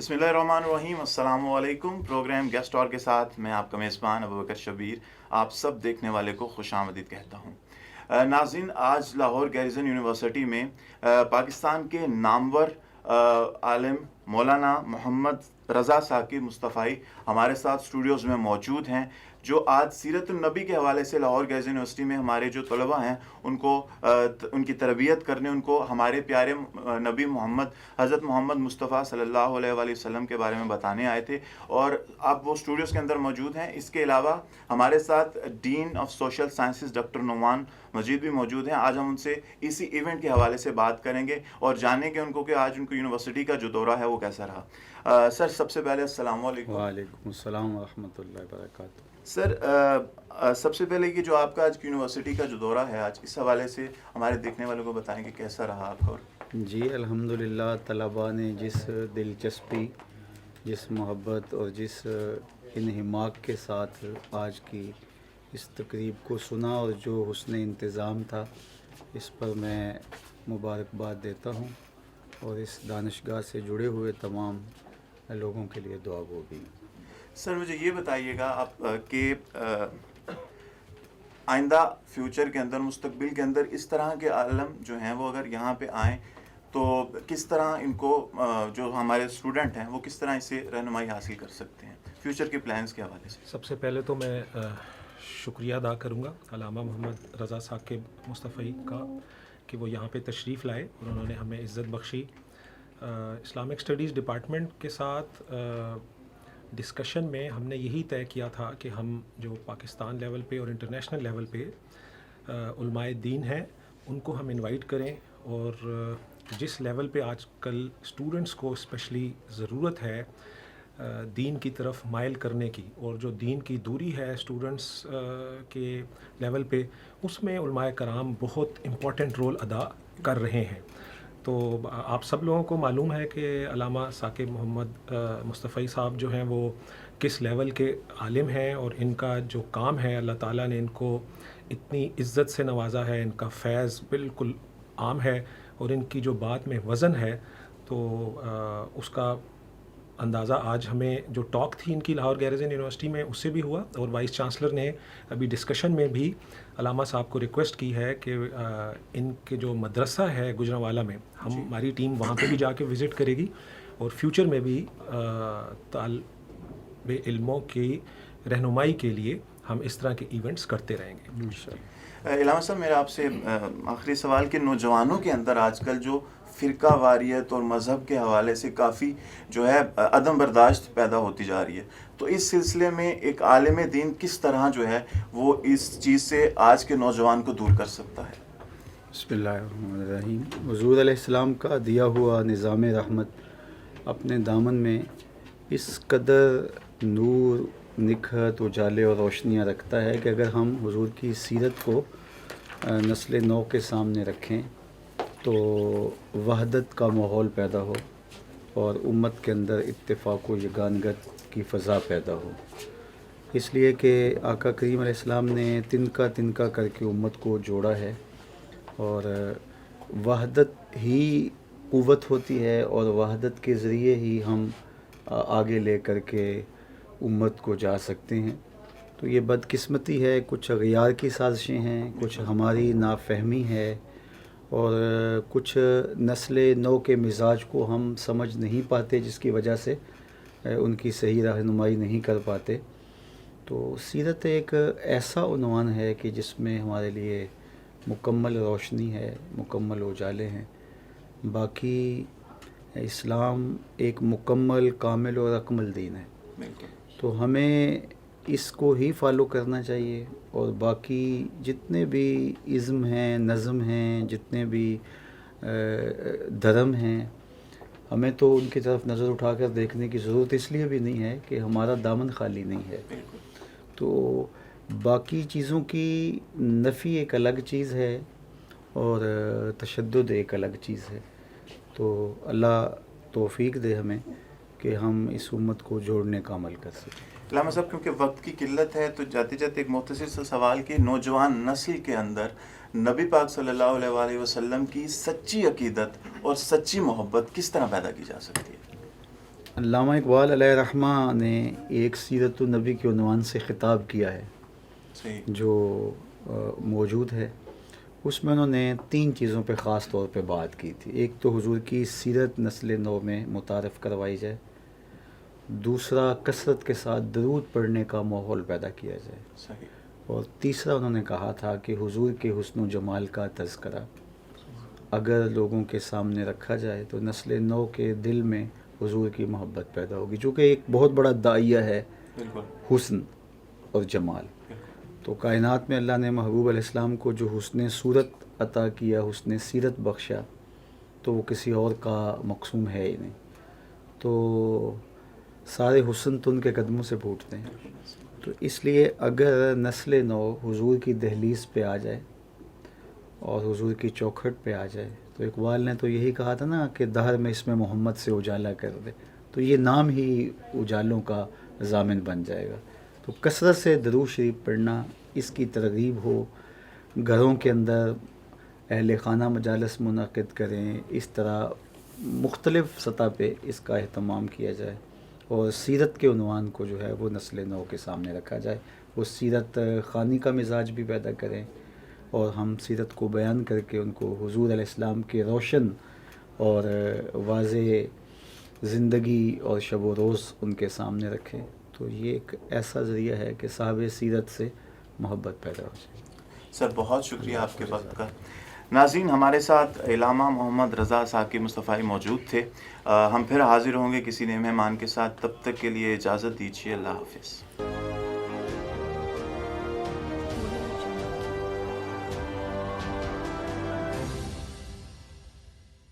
बिस्मिल्लाहिर्रहमानिर्रहीम। अस्सलाम वालेकुम। प्रोग्राम गेस्ट और के साथ मैं आपका मेज़बान अबू बकर शबीर आप सब देखने वाले को खुशामदीद कहता हूँ। नाज़रीन, आज लाहौर गैरिसन यूनिवर्सिटी में पाकिस्तान के नामवर आलिम मौलाना मोहम्मद रज़ा साकिब मुस्तफ़ाई हमारे साथ स्टूडियोज़ में मौजूद हैं, जो आज सीरत-उन-नबी के हवाले से लाहौर गैरिसन यूनिवर्सिटी में हमारे जो तलबा हैं उनको उनकी तरबियत करने, उनको हमारे प्यारे नबी मोहम्मद हज़रत मोहम्मद मुस्तफ़ा सल्लल्लाहु अलैहि वसल्लम के बारे में बताने आए थे और अब वो स्टूडियोज़ के अंदर मौजूद हैं। इसके अलावा हमारे साथ dean of social sciences doctor Numan Majeed भी मौजूद हैं। आज हम उनसे इसी इवेंट के हवाले से बात करेंगे और जानेंगे उनको कि आज उनको यूनिवर्सिटी का जो दौरा है वो कैसा रहा। सर, सबसे पहले अस्सलाम वालेकुम। वालेकुम अस्सलाम व रहमतुल्लाहि व बरकातुहू। सर, सबसे पहले कि जो आपका आज की यूनिवर्सिटी का जो दौरा है, आज इस हवाले से हमारे देखने वालों को बताएं कि कैसा रहा आपका। जी अल्हम्दुलिल्लाह, तलबा ने जिस दिलचस्पी, जिस मोहब्बत और जिस इन्हिमाक के साथ आज की इस तकरीब को सुना और जो हुस्न इंतज़ाम था, इस पर मैं मुबारकबाद देता हूँ और इस दानिशगाह से जुड़े हुए तमाम लोगों के लिए दुआ गो भी। सर, मुझे ये बताइएगा आप कि आइंदा फ्यूचर के अंदर, मुस्तकबिल के अंदर इस तरह के आलम जो हैं वो अगर यहाँ पे आएँ तो किस तरह इनको जो हमारे स्टूडेंट हैं वो किस तरह इससे रहनुमाई हासिल कर सकते हैं फ्यूचर के प्लान्स के हवाले से। सबसे पहले तो मैं शुक्रिया अदा करूँगा अल्लामा मोहम्मद रज़ा साकिब मुस्तफ़ई का कि वो यहाँ पे तशरीफ़ लाए और उन्होंने हमें इज़्ज़त बख्शी। इस्लामिक स्टडीज़ डिपार्टमेंट के साथ डिस्कशन में हमने यही तय किया था कि हम जो पाकिस्तान लेवल पे और इंटरनेशनल लेवल पे उलमाए दीन हैं उनको हम इनवाइट करें और जिस लेवल पे आजकल स्टूडेंट्स को स्पेशली ज़रूरत है दीन की तरफ माइल करने की, और जो दीन की दूरी है स्टूडेंट्स के लेवल पे, उसमें उलमाए कराम बहुत इम्पॉर्टेंट रोल अदा कर रहे हैं। तो आप सब लोगों को मालूम है कि अल्लामा साकिब मोहम्मद मुस्तफ़ई साहब जो हैं वो किस लेवल के आलिम हैं और इनका जो काम है अल्लाह ताला ने इनको इतनी इज़्ज़त से नवाजा है, इनका फैज़ बिल्कुल आम है और इनकी जो बात में वज़न है तो उसका अंदाज़ा आज हमें जो टॉक थी इनकी लाहौर गैरिसन यूनिवर्सिटी में उससे भी हुआ और वाइस चांसलर ने अभी डिस्कशन में भी अल्लामा साहब को रिक्वेस्ट की है कि इनके जो मदरसा है गुजरांवाला में हमारी टीम वहाँ पे भी जाके विज़िट करेगी और फ्यूचर में भी तालिब इल्मों की रहनुमाई के लिए हम इस तरह के इवेंट्स करते रहेंगे इंशाअल्लाह। इलामा साहब, मेरा आपसे आखिरी सवाल कि नौजवानों के अंदर आजकल जो फ़िरका वारियत और मज़हब के हवाले से काफ़ी जो है अदम बर्दाश्त पैदा होती जा रही है, तो इस सिलसिले में एक आलिम दीन किस तरह जो है वो इस चीज़ से आज के नौजवान को दूर कर सकता है। बिस्मिल्लाहिर्रहमानिर्रहीम। हुज़ूर अलैहिस्सलाम का दिया हुआ निज़ाम रहमत अपने दामन में इस कदर नूर, निखत, उजाले और रोशनियाँ रखता है कि अगर हम हुज़ूर की सीरत को नस्ल नौ के सामने रखें तो वहदत का माहौल पैदा हो और उम्मत के अंदर इत्तेफाक व यगानगत की फ़ज़ा पैदा हो। इसलिए कि आका करीम अलैहिस्सलाम ने तिनका तिनका करके उम्मत को जोड़ा है और वहदत ही क़ुव्वत होती है और वहदत के ज़रिए ही हम आगे ले कर के उम्मत को जा सकते हैं। तो ये बदकिस्मती है, कुछ अग़यार की साजिशें हैं, कुछ हमारी नाफहमी है और कुछ नस्ल नौ के मिजाज को हम समझ नहीं पाते, जिसकी वजह से उनकी सही रहनुमाई नहीं कर पाते। तो सीरत एक ऐसा उन्वान है कि जिसमें हमारे लिए मुकम्मल रोशनी है, मुकम्मल उजाले हैं। बाकी इस्लाम एक मुकम्मल, कामिल और अकमल दीन है, तो हमें इसको ही फॉलो करना चाहिए और बाकी जितने भी इज़्म हैं, नज़म हैं, जितने भी धर्म हैं, हमें तो उनकी तरफ नज़र उठाकर देखने की ज़रूरत इसलिए भी नहीं है कि हमारा दामन खाली नहीं है। तो बाकी चीज़ों की नफ़ी एक अलग चीज़ है और तशद्दुद एक अलग चीज़ है। तो अल्लाह तौफ़ीक दे हमें कि हम इस उम्मत को जोड़ने का अमल कर सकें। इलामा साहब, क्योंकि वक्त की किल्लत है तो जाते जाते एक मुख्तसर सा सवाल कि नौजवान नस्ल के अंदर नबी पाक सल्लल्लाहु अलैहि वसल्लम की सच्ची अकीदत और सच्ची मोहब्बत किस तरह पैदा की जा सकती है। علامہ اقبال علیہ رحمہ نے ایک سیرت النبی کے عنوان سے خطاب کیا ہے صحیح. جو موجود ہے. اس میں انہوں نے 3 چیزوں پہ خاص طور پہ بات کی تھی. ایک تو حضور کی سیرت نسل نو میں متعارف کروائی جائے. دوسرا کثرت کے ساتھ درود پڑھنے کا ماحول پیدا کیا جائے. صحیح. اور تیسرا انہوں نے کہا تھا کہ حضور کے حسن و جمال کا تذکرہ اگر لوگوں کے سامنے رکھا جائے تو نسل نو کے دل میں حضور کی محبت پیدا ہوگی، چونکہ ایک بہت بڑا داعیہ ہے بالکل. حسن اور جمال. تو کائنات میں اللہ نے محبوب علیہ السلام کو جو حسن صورت عطا کیا، حسن سیرت بخشا، تو وہ کسی اور کا مقسوم ہے ہی نہیں. تو سارے حسن تو ان کے قدموں سے پھوٹتے ہیں. تو اس لیے اگر نسل نو حضور کی دہلیز پہ آ جائے اور حضور کی چوکھٹ پہ آ جائے، تو اقبال نے تو یہی کہا تھا نا کہ دہر میں اس میں محمد سے اجالا کر دے، تو یہ نام ہی اجالوں کا ضامن بن جائے گا. تو کثرت سے درود شریف پڑھنا، اس کی ترغیب ہو، گھروں کے اندر اہل خانہ مجالس منعقد کریں، اس طرح مختلف سطح پہ اس کا اہتمام کیا جائے اور سیرت کے عنوان کو جو ہے وہ نسل نو کے سامنے رکھا جائے. وہ سیرت خوانی کا مزاج بھی پیدا کریں اور ہم سیرت کو بیان کر کے ان کو حضور علیہ السلام کے روشن اور واضح زندگی اور شب و روز ان کے سامنے رکھیں. تو یہ ایک ایسا ذریعہ ہے کہ صاحب سیرت سے محبت پیدا ہو جائے. سر بہت شکریہ آپ کے وقت کا. ناظرین، ہمارے ساتھ علامہ محمد رضا صاحب مصطفی موجود تھے. ہم پھر حاضر ہوں گے کسی نئے مہمان کے ساتھ. تب تک کے لیے اجازت دیجیے. اللہ حافظ.